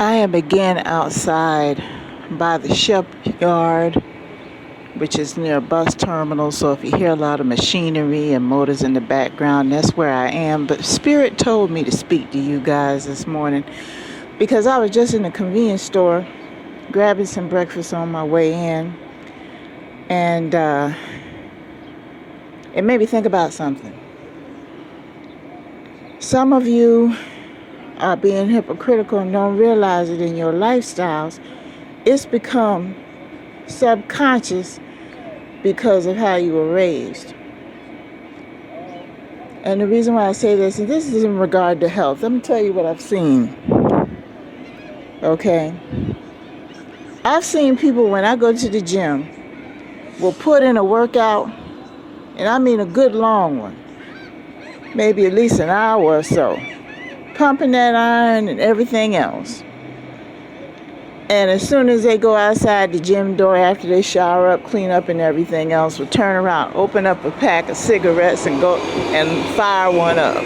I am again outside by the shipyard, which is near a bus terminal. So if you hear a lot of machinery and motors in the background, that's where I am. But Spirit told me to speak to you guys this morning because I was just in the convenience store grabbing some breakfast on my way in. And it made me think about something. Some of you are being hypocritical and don't realize it in your lifestyles. It's become subconscious because of how you were raised. And the reason why I say this, and this is in regard to health. Let me tell you what I've seen. Okay? I've seen people, when I go to the gym, will put in a workout, and I mean a good long one, maybe at least an hour or so, pumping that iron and everything else. And as soon as they go outside the gym door, after they shower up, clean up and everything else, will turn around, open up a pack of cigarettes and go and fire one up.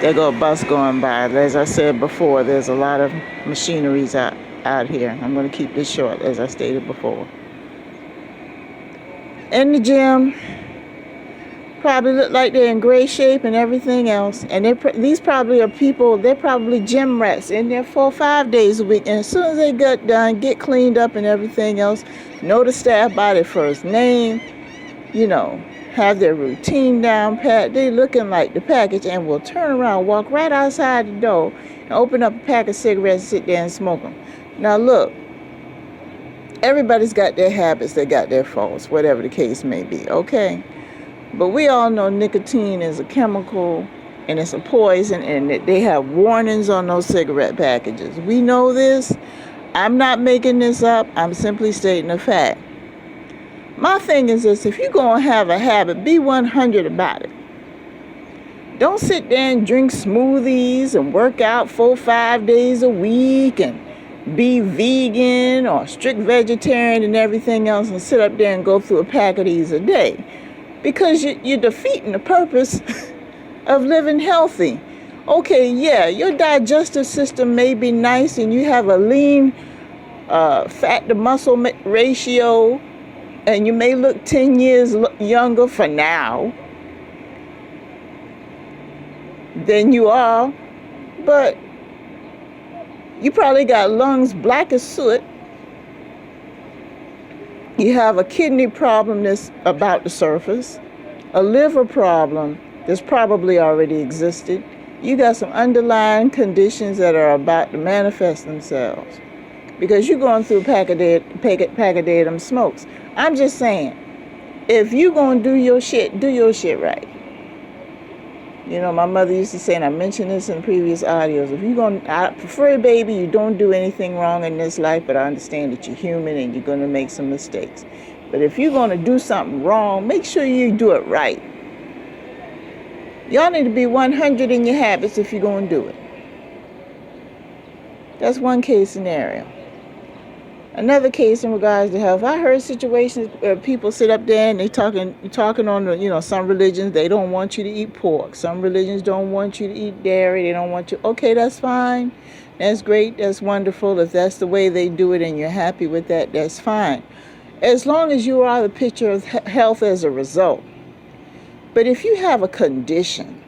There go a bus going by. As I said before, there's a lot of machineries out here. I'm going to keep this short, as I stated before. In the gym, probably look like they're in great shape and everything else. And these probably are people, they're probably gym rats in there 4 or 5 days a week. And as soon as they get done, get cleaned up and everything else, know the staff by their first name, have their routine down pat. They looking like the package and will turn around, walk right outside the door and open up a pack of cigarettes and sit there and smoke them. Now look, everybody's got their habits, they got their faults, whatever the case may be, okay? But we all know nicotine is a chemical and it's a poison, and that they have warnings on those cigarette packages. We know this. I'm not making this up. I'm simply stating a fact. My thing is this: if you're going to have a habit, be 100 about it. Don't sit there and drink smoothies and work out 4 or 5 days a week and be vegan or strict vegetarian and everything else and sit up there and go through a pack of these a day. Because you're defeating the purpose of living healthy. Okay, yeah, your digestive system may be nice and you have a lean fat to muscle ratio, and you may look 10 years younger for now than you are, but you probably got lungs black as soot. You have a kidney problem that's about to surface, a liver problem that's probably already existed. You got some underlying conditions that are about to manifest themselves because you're going through a pack a day of them smokes. I'm just saying, if you're going to do your shit right. My mother used to say, and I mentioned this in previous audios, I prefer, baby, you don't do anything wrong in this life, but I understand that you're human and you're going to make some mistakes. But if you're going to do something wrong, make sure you do it right. Y'all need to be 100 in your habits if you're going to do it. That's one case scenario. Another case in regards to health, I heard situations where people sit up there and they talking on some religions, they don't want you to eat pork. Some religions don't want you to eat dairy. They don't want you. Okay, that's fine. That's great. That's wonderful. If that's the way they do it and you're happy with that, that's fine. As long as you are the picture of health as a result. But if you have a condition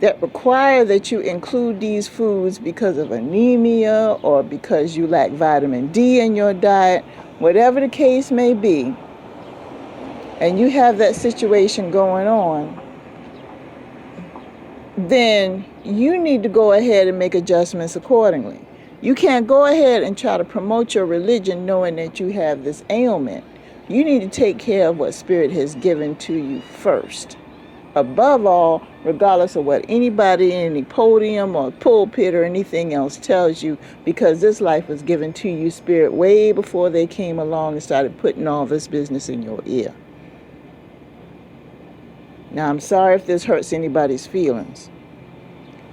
that require that you include these foods because of anemia or because you lack vitamin D in your diet, whatever the case may be, and you have that situation going on, then you need to go ahead and make adjustments accordingly. You can't go ahead and try to promote your religion knowing that you have this ailment. You need to take care of what Spirit has given to you first. Above all, regardless of what anybody in any podium or pulpit or anything else tells you, because this life was given to you, Spirit, way before they came along and started putting all this business in your ear. Now, I'm sorry if this hurts anybody's feelings,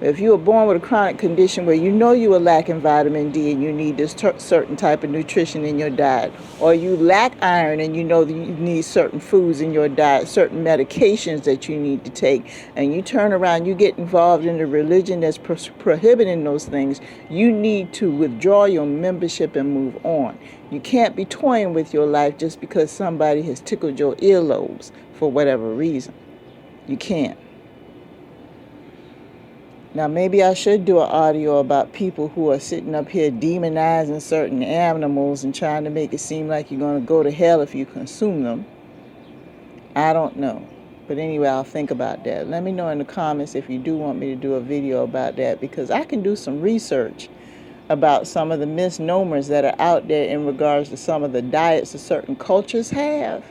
If you were born with a chronic condition where you know you are lacking vitamin D and you need this certain type of nutrition in your diet, or you lack iron and you know that you need certain foods in your diet, certain medications that you need to take, and you turn around, you get involved in a religion that's prohibiting those things, you need to withdraw your membership and move on. You can't be toying with your life just because somebody has tickled your earlobes for whatever reason. You can't. Now, maybe I should do an audio about people who are sitting up here demonizing certain animals and trying to make it seem like you're going to go to hell if you consume them. I don't know. But anyway, I'll think about that. Let me know in the comments if you do want me to do a video about that, because I can do some research about some of the misnomers that are out there in regards to some of the diets that certain cultures have,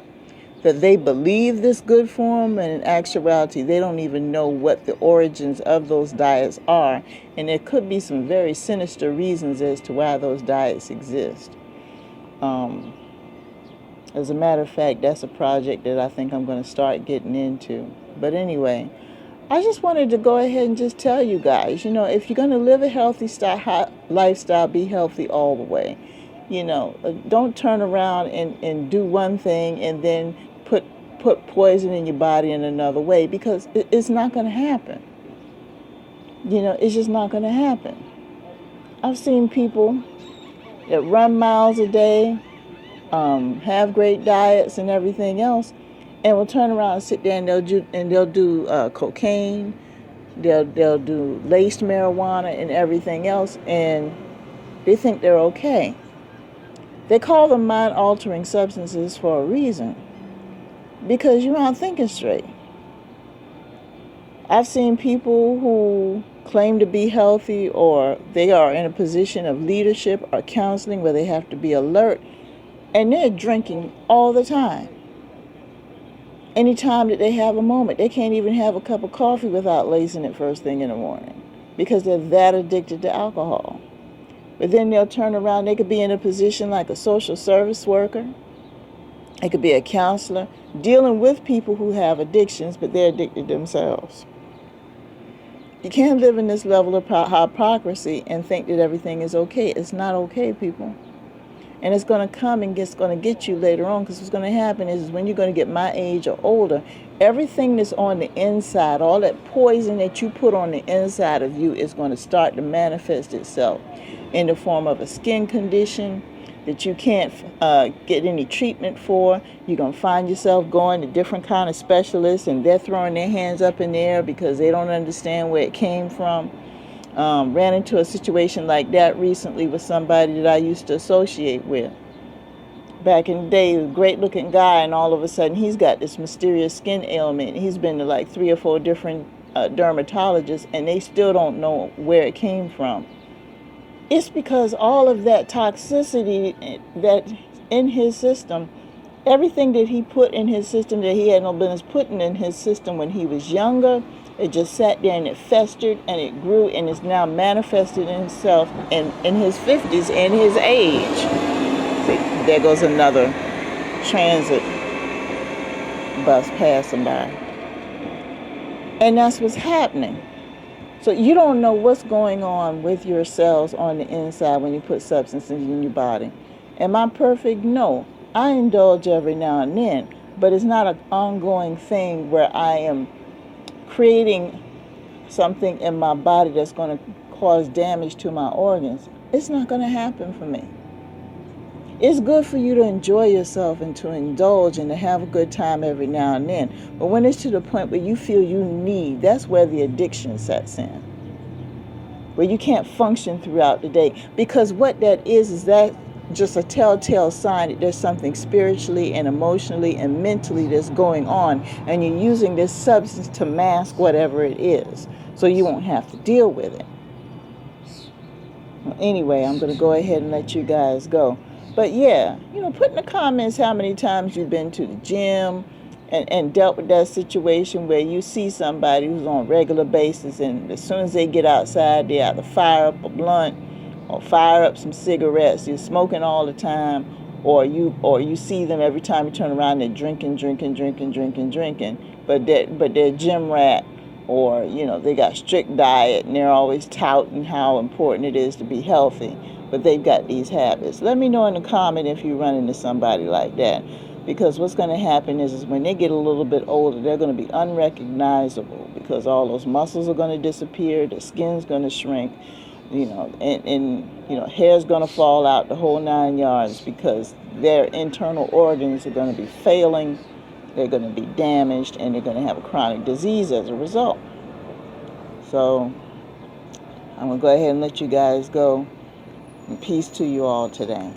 that they believe this good for them, and in actuality they don't even know what the origins of those diets are, and there could be some very sinister reasons as to why those diets exist. As a matter of fact, that's a project that I think I'm going to start getting into. But anyway, I just wanted to go ahead and just tell you guys, if you're going to live a healthy lifestyle, be healthy all the way. Don't turn around and do one thing and then put poison in your body in another way, because it's not going to happen. It's just not going to happen. I've seen people that run miles a day, have great diets and everything else, and will turn around and sit there and they'll do cocaine, they'll do laced marijuana and everything else, and they think they're okay. They call them mind-altering substances for a reason, because you aren't thinking straight. I've seen people who claim to be healthy, or they are in a position of leadership or counseling where they have to be alert, and they're drinking all the time. Anytime that they have a moment, they can't even have a cup of coffee without lacing it first thing in the morning, because they're that addicted to alcohol. But then they'll turn around, they could be in a position like a social service worker. It could be a counselor dealing with people who have addictions, but they're addicted themselves. You can't live in this level of hypocrisy and think that everything is okay. It's not okay, people. And it's going to come and it's going to get you later on, because what's going to happen is when you're going to get my age or older, everything that's on the inside, all that poison that you put on the inside of you, is going to start to manifest itself in the form of a skin condition that you can't get any treatment for. You're going to find yourself going to different kind of specialists, and they're throwing their hands up in the air because they don't understand where it came from. Ran into a situation like that recently with somebody that I used to associate with. Back in the day, a great looking guy, and all of a sudden he's got this mysterious skin ailment. He's been to like 3 or 4 different dermatologists, and they still don't know where it came from. It's because all of that toxicity that in his system, everything that he put in his system that he had no business putting in his system when he was younger, it just sat there and it festered and it grew, and is now manifested in himself in his 50s and his age. See, there goes another transit bus passing by. And that's what's happening. So you don't know what's going on with your cells on the inside when you put substances in your body. Am I perfect? No. I indulge every now and then, but it's not an ongoing thing where I am creating something in my body that's going to cause damage to my organs. It's not going to happen for me. It's good for you to enjoy yourself and to indulge and to have a good time every now and then. But when it's to the point where you feel you need, that's where the addiction sets in. Where you can't function throughout the day. Because what that is that just a telltale sign that there's something spiritually and emotionally and mentally that's going on. And you're using this substance to mask whatever it is, so you won't have to deal with it. Well, anyway, I'm going to go ahead and let you guys go. But yeah, put in the comments how many times you've been to the gym and dealt with that situation where you see somebody who's on a regular basis, and as soon as they get outside, they either fire up a blunt or fire up some cigarettes. They're smoking all the time, or you see them every time you turn around, they're drinking. But they're gym rat, or, they got strict diet and they're always touting how important it is to be healthy, but they've got these habits. Let me know in the comment if you run into somebody like that, because what's going to happen is when they get a little bit older, they're going to be unrecognizable because all those muscles are going to disappear, the skin's going to shrink, and hair's going to fall out, the whole 9 yards, because their internal organs are going to be failing, they're going to be damaged, and they're going to have a chronic disease as a result. So I'm going to go ahead and let you guys go. And peace to you all today.